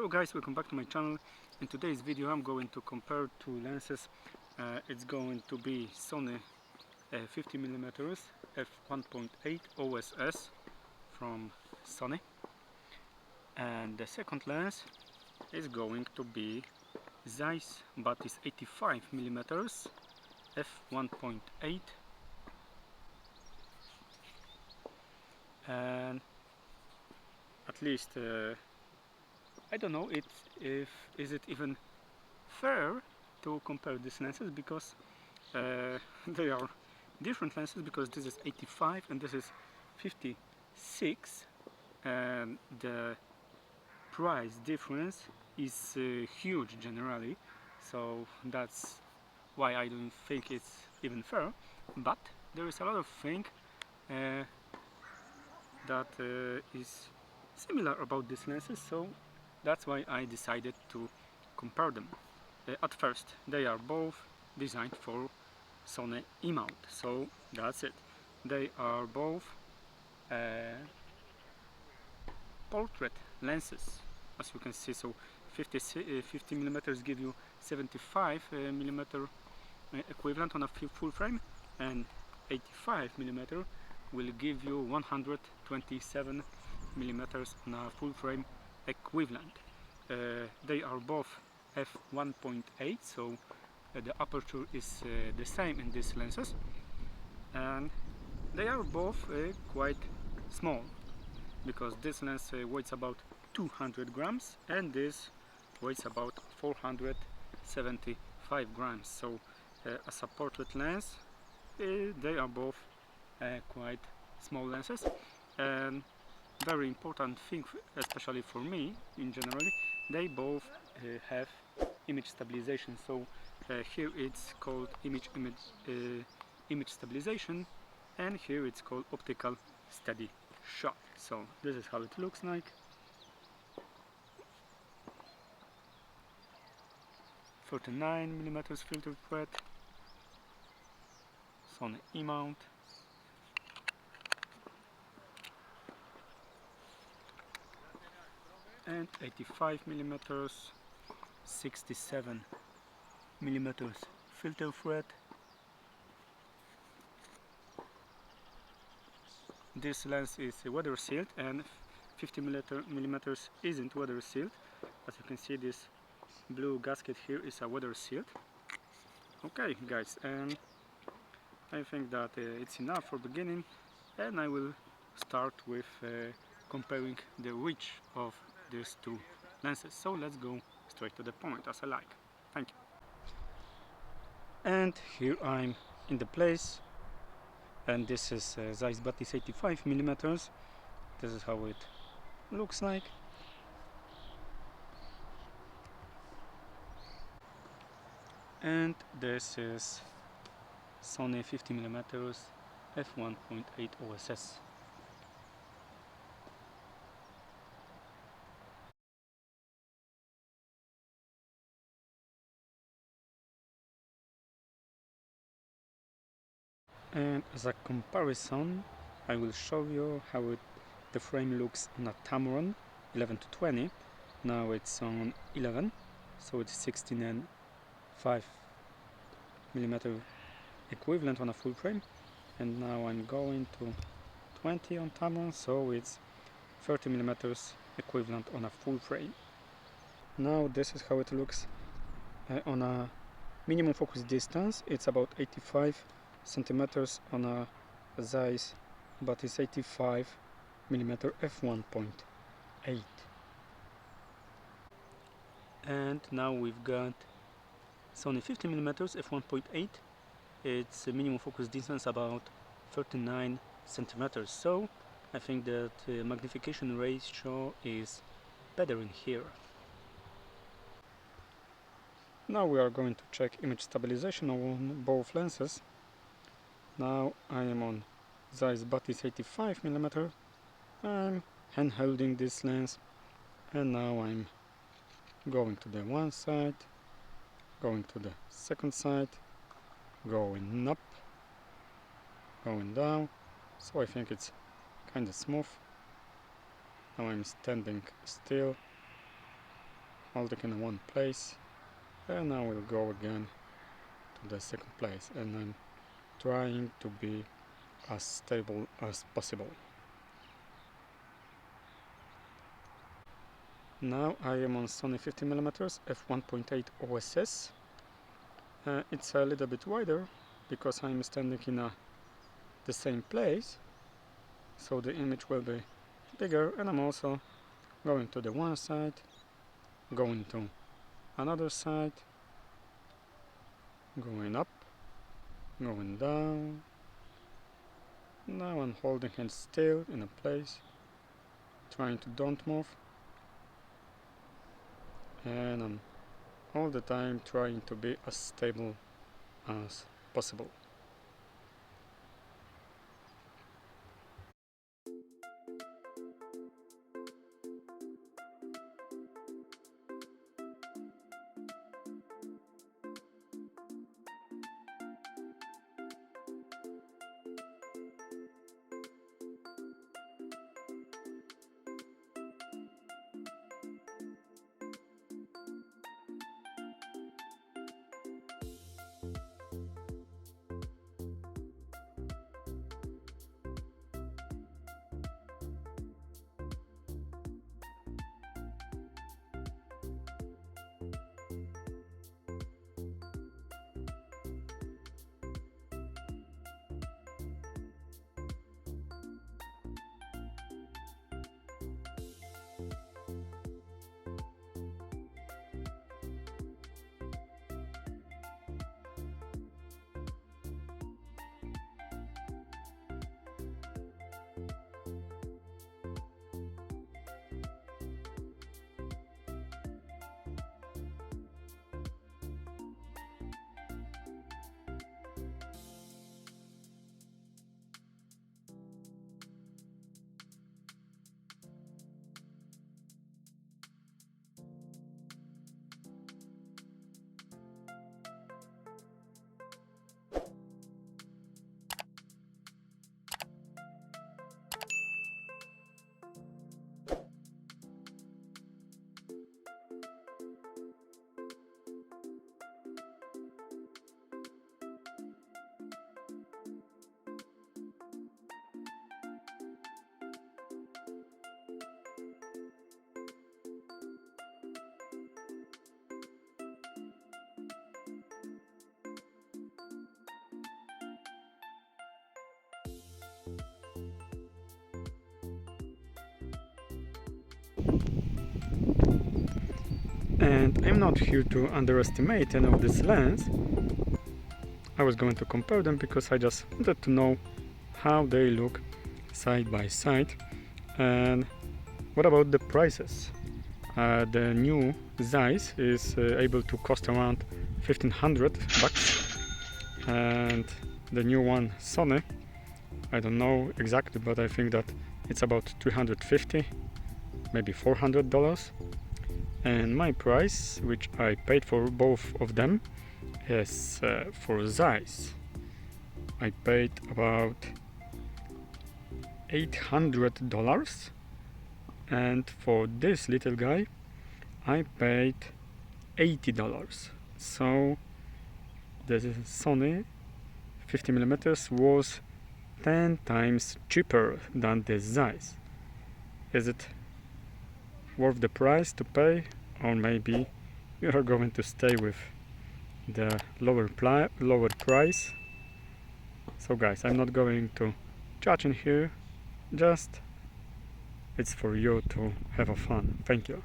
Hello guys, welcome back to my channel. In today's video I'm going to compare two lenses. It's going to be Sony 50mm f1.8 OSS from Sony, and the second lens is going to be Zeiss Batis 85mm f1.8, and at least I don't know is it even fair to compare these lenses, because they are different lenses, because this is 85 and this is 56, and the price difference is huge generally, so that's why I don't think it's even fair. But there is a lot of things that is similar about these lenses, so that's why I decided to compare them. At first, they are both designed for Sony E mount, so that's it. They are both portrait lenses, as you can see. So 50mm give you 75mm equivalent on a full frame, and 85mm will give you 127mm on a full frame equivalent. They are both f1.8, so the aperture is the same in these lenses, and they are both quite small, because this lens weighs about 200 grams and this weighs about 475 grams. So as a portrait lens, they are both quite small lenses. And very important thing, especially for me in general, they both have image stabilization. So here it's called image stabilization, and here it's called optical steady shot. So this is how it looks like. (39mm filter thread, Sony E mount, and 85mm 67mm filter thread. This lens is weather sealed, and 50mm isn't weather sealed. As you can see, this blue gasket here is a weather sealed. Okay guys, and I think that it's enough for beginning, and I will start with comparing the reach of these two lenses. So let's go straight to the point, as I like. Thank you. And here I'm in the place, and this is Zeiss Batis 85mm. This is how it looks like. And this is Sony 50mm f1.8 OSS. And as a comparison, I will show you how the frame looks on a Tamron 11-20. Now it's on 11, so it's 16.5mm equivalent on a full frame, and now I'm going to 20 on Tamron, so it's 30mm equivalent on a full frame. Now this is how it looks on a minimum focus distance. It's about 85 centimeters on a Zeiss Batis 85mm f1.8. And now we've got Sony 50mm f1.8. It's a minimum focus distance about 39 centimeters. So I think that magnification ratio is better in here. Now we are going to check image stabilization on both lenses. Now I am on Zeiss Batis 85mm. I'm hand holding this lens, and now I'm going to the one side, going to the second side, going up, going down. So I think it's kind of smooth. Now I'm standing still, holding in one place, and I will go again to the second place, and I'm trying to be as stable as possible. Now I am on Sony 50mm f1.8 OSS. It's a little bit wider because I'm standing in the same place, so the image will be bigger, and I'm also going to the one side, going to another side, going up, going down. Now I'm holding it still in a place, trying to don't move, and I'm all the time trying to be as stable as possible. And I'm not here to underestimate any of this lens. I was going to compare them because I just wanted to know how they look side by side. And what about the prices? The new Zeiss is able to cost around 1500 bucks, and the new one Sony, I don't know exactly, but I think that it's about 350, maybe $400. And my price, which I paid for both of them, is for Zeiss I paid about $800, and for this little guy I paid $80. So the Sony 50mm was 10 times cheaper than the Zeiss. Is it worth the price to pay, or maybe you are going to stay with the lower price? So guys, I'm not going to judge in here, just it's for you to have a fun. Thank you.